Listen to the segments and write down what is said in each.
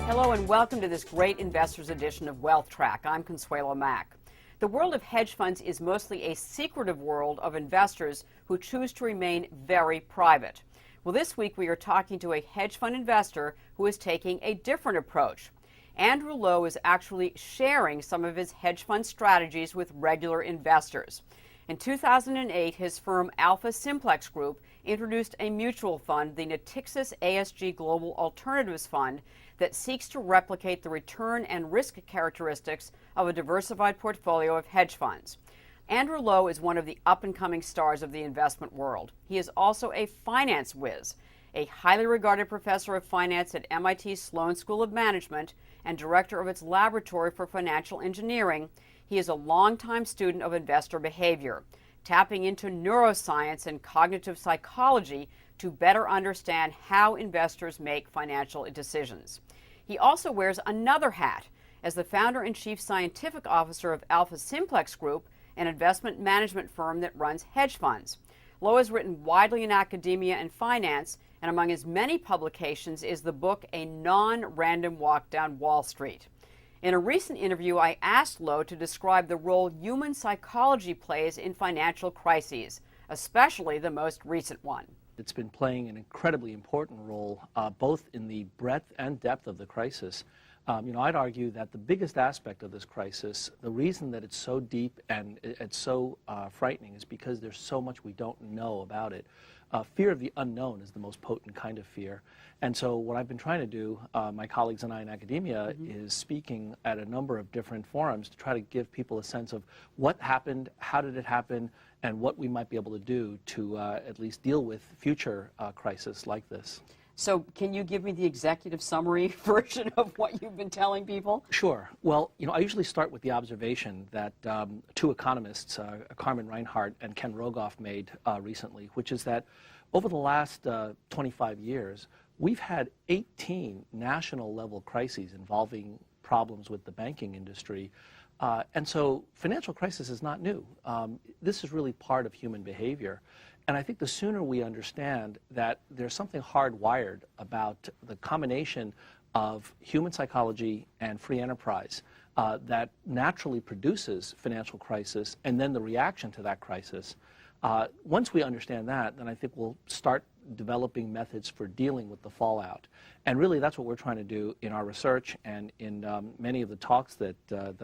Hello and welcome to this great investors edition of Wealth Track. I'm Consuelo Mack. The world of hedge funds is mostly a secretive world of investors who choose to remain very private. Well, this week we are talking to a hedge fund investor who is taking a different approach. Andrew Lowe is actually sharing some of his hedge fund strategies with regular investors. In 2008, his firm Alpha Simplex Group introduced a mutual fund, the Natixis ASG Global Alternatives Fund, that seeks to replicate the return and risk characteristics of a diversified portfolio of hedge funds. Andrew Lowe is one of the up-and-coming stars of the investment world. He is also a finance whiz, a highly regarded professor of finance at MIT Sloan School of Management and director of its Laboratory for Financial Engineering. He is a longtime student of investor behavior, tapping into neuroscience and cognitive psychology to better understand how investors make financial decisions. He also wears another hat as the founder and chief scientific officer of Alpha Simplex Group, an investment management firm that runs hedge funds. Lowe has written widely in academia and finance, and among his many publications is the book A Non-Random Walk Down Wall Street. In a recent interview, I asked Lowe to describe the role human psychology plays in financial crises, especially the most recent one. It's been playing an incredibly important role, both in the breadth and depth of the crisis. I'd argue that the biggest aspect of this crisis, the reason that it's so deep and it's so frightening is because there's so much we don't know about it. Fear of the unknown is the most potent kind of fear. And so what I've been trying to do, my colleagues and I in academia, is speaking at a number of different forums to try to give people a sense of what happened, how did it happen, and what we might be able to do to at least deal with future crises like this. So can you give me the executive summary version of what you've been telling people? Sure. Well, I usually start with the observation that two economists, Carmen Reinhart and Ken Rogoff, made recently, which is that over the last 25 years, we've had 18 national level crises involving problems with the banking industry. And so financial crisis is not new. This is really part of human behavior. And I think the sooner we understand that there's something hardwired about the combination of human psychology and free enterprise that naturally produces financial crisis and then the reaction to that crisis, once we understand that, then I think we'll start developing methods for dealing with the fallout. And really that's what we're trying to do in our research and in many of the talks that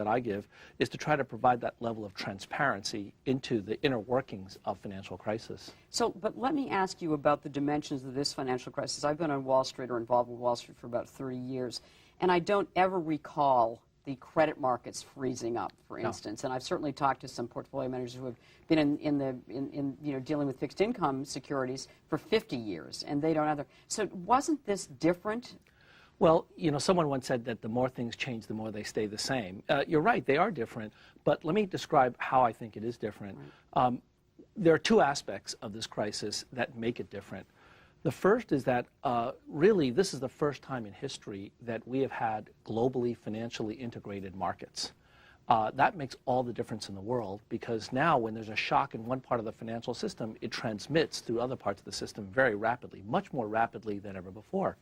I give, is to try to provide that level of transparency into the inner workings of financial crisis. So, but let me ask you about the dimensions of this financial crisis. I've been on Wall Street or involved with Wall Street for about 30 years, and I don't ever recall the credit markets freezing up, for instance. No. And I've certainly talked to some portfolio managers who have been dealing with fixed income securities for 50 years, and they don't either. So wasn't this different? Well, someone once said that the more things change, the more they stay the same. You're right, they are different, but let me describe how I think it is different. Right. There are two aspects of this crisis that make it different. The first is that really this is the first time in history that we have had globally financially integrated markets. That makes all the difference in the world, because now when there's a shock in one part of the financial system, it transmits through other parts of the system very rapidly, much more rapidly than ever before.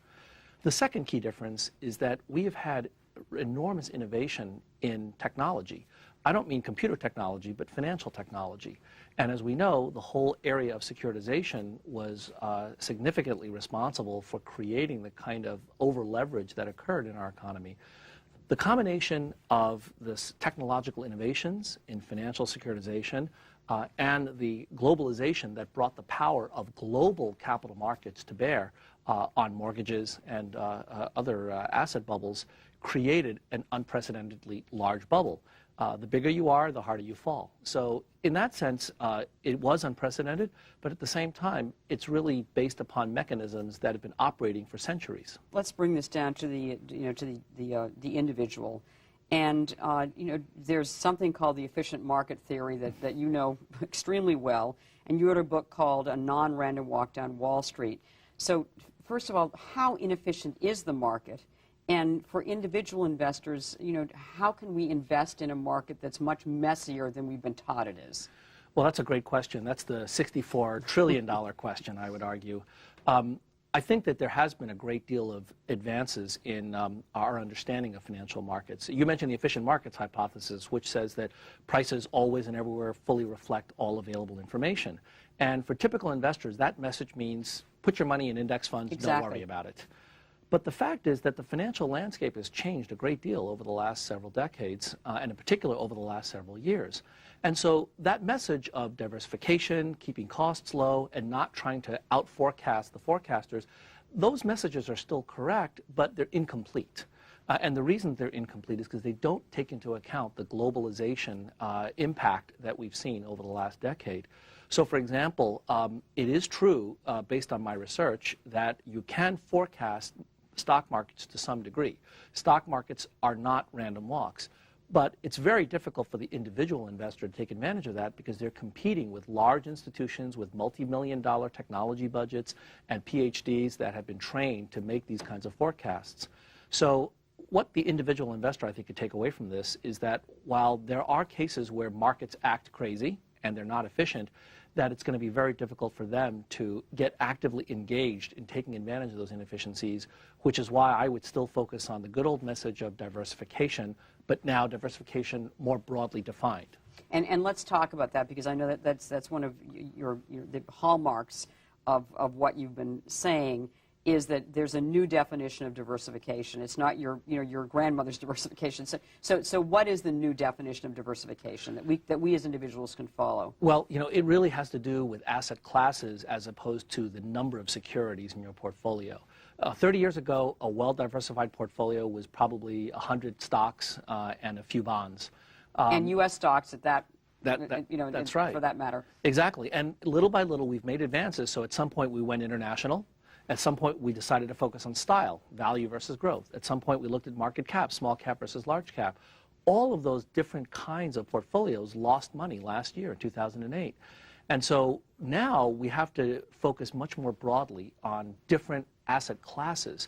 The second key difference is that we have had enormous innovation in technology. I don't mean computer technology, but financial technology. And as we know, the whole area of securitization was significantly responsible for creating the kind of over-leverage that occurred in our economy. The combination of this technological innovations in financial securitization and the globalization that brought the power of global capital markets to bear on mortgages and other asset bubbles created an unprecedentedly large bubble. The bigger you are, the harder you fall. So in that sense, it was unprecedented, but at the same time, it's really based upon mechanisms that have been operating for centuries. Let's bring this down to the individual. And there's something called the efficient market theory that you know extremely well, and you wrote a book called A Non-Random Walk Down Wall Street. So first of all, how inefficient is the market? And for individual investors, how can we invest in a market that's much messier than we've been taught it is? Well, that's a great question. That's the $64 trillion question, I would argue. I think that there has been a great deal of advances in our understanding of financial markets. You mentioned the efficient markets hypothesis, which says that prices always and everywhere fully reflect all available information. And for typical investors, that message means put your money in index funds, Exactly. Don't worry about it. But the fact is that the financial landscape has changed a great deal over the last several decades, and in particular over the last several years. And so that message of diversification, keeping costs low, and not trying to out-forecast the forecasters, those messages are still correct, but they're incomplete. And the reason they're incomplete is because they don't take into account the globalization impact that we've seen over the last decade. So, for example, it is true, based on my research, that you can forecast stock markets to some degree. Stock markets are not random walks. But it's very difficult for the individual investor to take advantage of that because they're competing with large institutions with multi-million-dollar technology budgets and PhDs that have been trained to make these kinds of forecasts. So what the individual investor, I think, could take away from this is that while there are cases where markets act crazy and they're not efficient, that it's going to be very difficult for them to get actively engaged in taking advantage of those inefficiencies, which is why I would still focus on the good old message of diversification, but now diversification more broadly defined. And let's talk about that, because I know that that's one of the hallmarks of what you've been saying, is that there's a new definition of diversification. It's not your grandmother's diversification. So what is the new definition of diversification that we as individuals can follow? Well, it really has to do with asset classes as opposed to the number of securities in your portfolio. 30 years ago, a well-diversified portfolio was probably 100 stocks and a few bonds. And U.S. stocks at that. That's right. For that matter. Exactly. And little by little, we've made advances. So at some point, we went international. At some point, we decided to focus on style, value versus growth. At some point, we looked at market cap, small cap versus large cap. All of those different kinds of portfolios lost money last year, 2008. And so now we have to focus much more broadly on different asset classes.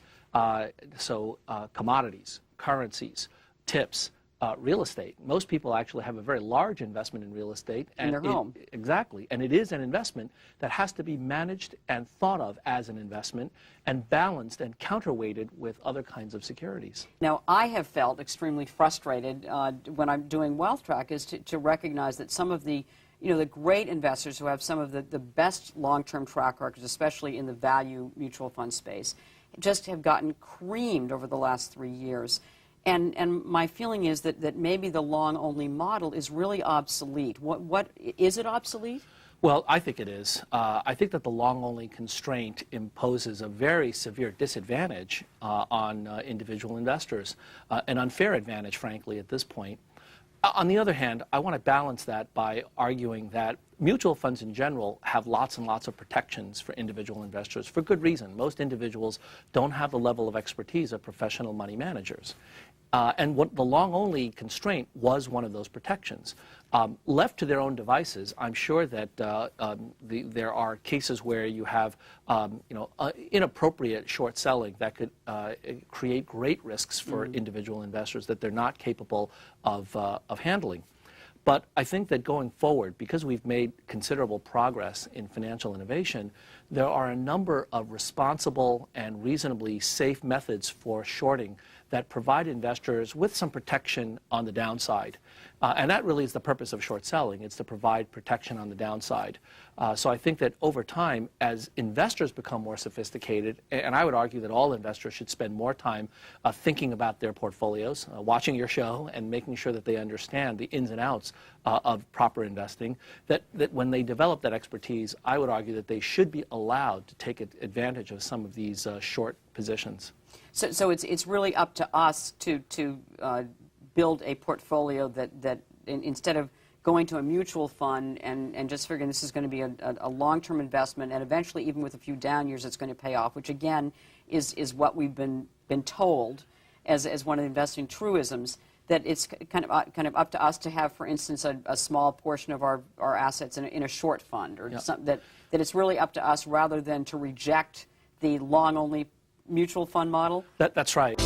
Commodities, currencies, tips, real estate. Most people actually have a very large investment in real estate. In their home. Exactly. And it is an investment that has to be managed and thought of as an investment and balanced and counterweighted with other kinds of securities. Now, I have felt extremely frustrated when I'm doing Wealth Track is to recognize that some of the the great investors who have some of the best long-term track records, especially in the value mutual fund space, just have gotten creamed over the last 3 years. And my feeling is that maybe the long-only model is really obsolete. What is it obsolete? Well, I think it is. I think that the long-only constraint imposes a very severe disadvantage on individual investors, an unfair advantage, frankly, at this point. On the other hand, I want to balance that by arguing that mutual funds in general have lots and lots of protections for individual investors for good reason. Most individuals don't have the level of expertise of professional money managers. And what the long-only constraint was one of those protections. Left to their own devices, I'm sure that there are cases where you have inappropriate short selling that could create great risks for individual investors that they're not capable of handling. But I think that going forward, because we've made considerable progress in financial innovation, there are a number of responsible and reasonably safe methods for shorting that provide investors with some protection on the downside. And that really is the purpose of short selling. It's to provide protection on the downside. So I think that over time, as investors become more sophisticated, and I would argue that all investors should spend more time thinking about their portfolios, watching your show, and making sure that they understand the ins and outs of proper investing, that when they develop that expertise, I would argue that they should be allowed to take advantage of some of these short positions. So it's really up to us to build a portfolio that instead of going to a mutual fund and just figuring this is going to be a long-term investment, and eventually, even with a few down years, it's going to pay off, which again is what we've been told as one of the investing truisms, that it's kind of up to us to have, for instance, a small portion of our assets in a short fund, or something that it's really up to us rather than to reject the long-only mutual fund model. That's right.